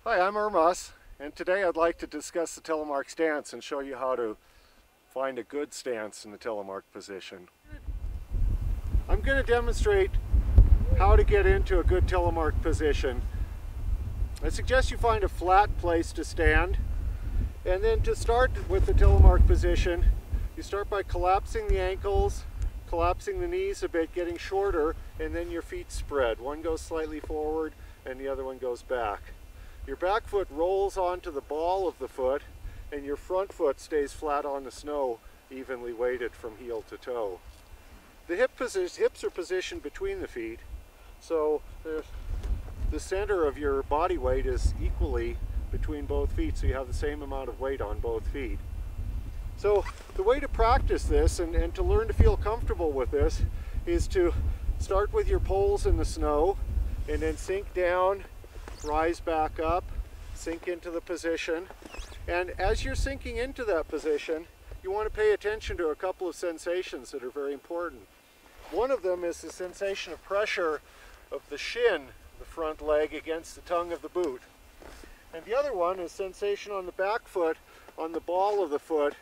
Hi, I'm Urmas, and today I'd like to discuss the telemark stance and show you how to find a good stance in the telemark position. I'm going to demonstrate how to get into a good telemark position. I suggest you find a flat place to stand, and then to start with the telemark position, you start by collapsing the ankles, collapsing the knees a bit, getting shorter, and then your feet spread. One goes slightly forward and the other one goes back. Your back foot rolls onto the ball of the foot, and your front foot stays flat on the snow, evenly weighted from heel to toe. The hips are positioned between the feet, so the center of your body weight is equally between both feet, so you have the same amount of weight on both feet. So the way to practice this and to learn to feel comfortable with this is to start with your poles in the snow and then sink down, rise back up, sink into the position. And as you're sinking into that position, you want to pay attention to a couple of sensations that are very important. One of them is the sensation of pressure of the shin, the front leg, against the tongue of the boot. And the other one is sensation on the back foot, on the ball of the foot,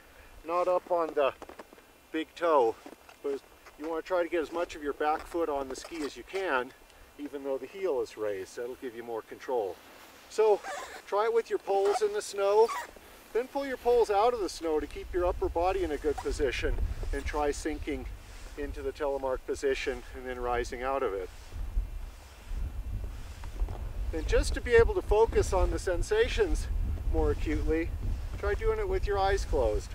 not up on the big toe. But you want to try to get as much of your back foot on the ski as you can, even though the heel is raised. That'll give you more control. So try it with your poles in the snow, then pull your poles out of the snow to keep your upper body in a good position, and try sinking into the telemark position and then rising out of it. And just to be able to focus on the sensations more acutely, try doing it with your eyes closed.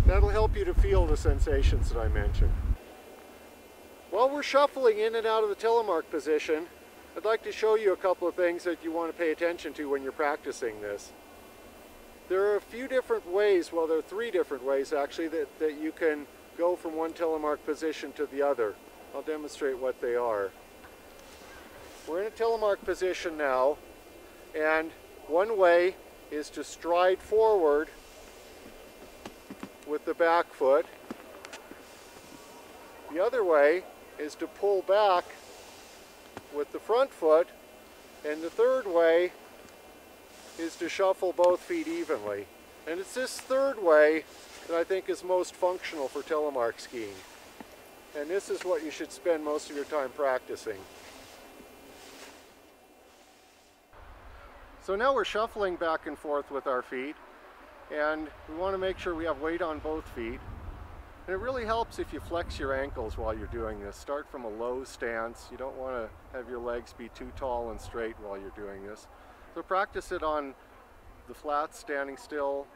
That'll help you to feel the sensations that I mentioned. While we're shuffling in and out of the telemark position, I'd like to show you a couple of things that you want to pay attention to when you're practicing this. There are a few different ways, well, there are three different ways actually, that you can go from one telemark position to the other. I'll demonstrate what they are. We're in a telemark position now, and one way is to stride forward with the back foot. The other way is to pull back with the front foot, and the third way is to shuffle both feet evenly. And it's this third way that I think is most functional for telemark skiing. And this is what you should spend most of your time practicing. So now we're shuffling back and forth with our feet, and we want to make sure we have weight on both feet. And it really helps if you flex your ankles while you're doing this. Start from a low stance. You don't want to have your legs be too tall and straight while you're doing this. So practice it on the flats, standing still.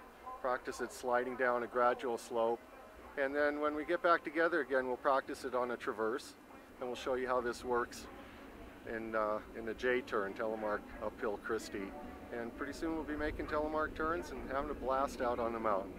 Practice it sliding down a gradual slope. And then when we get back together again, we'll practice it on a traverse. And we'll show you how this works in the J-turn, telemark uphill Christie. And pretty soon we'll be making telemark turns and having a blast out on the mountain.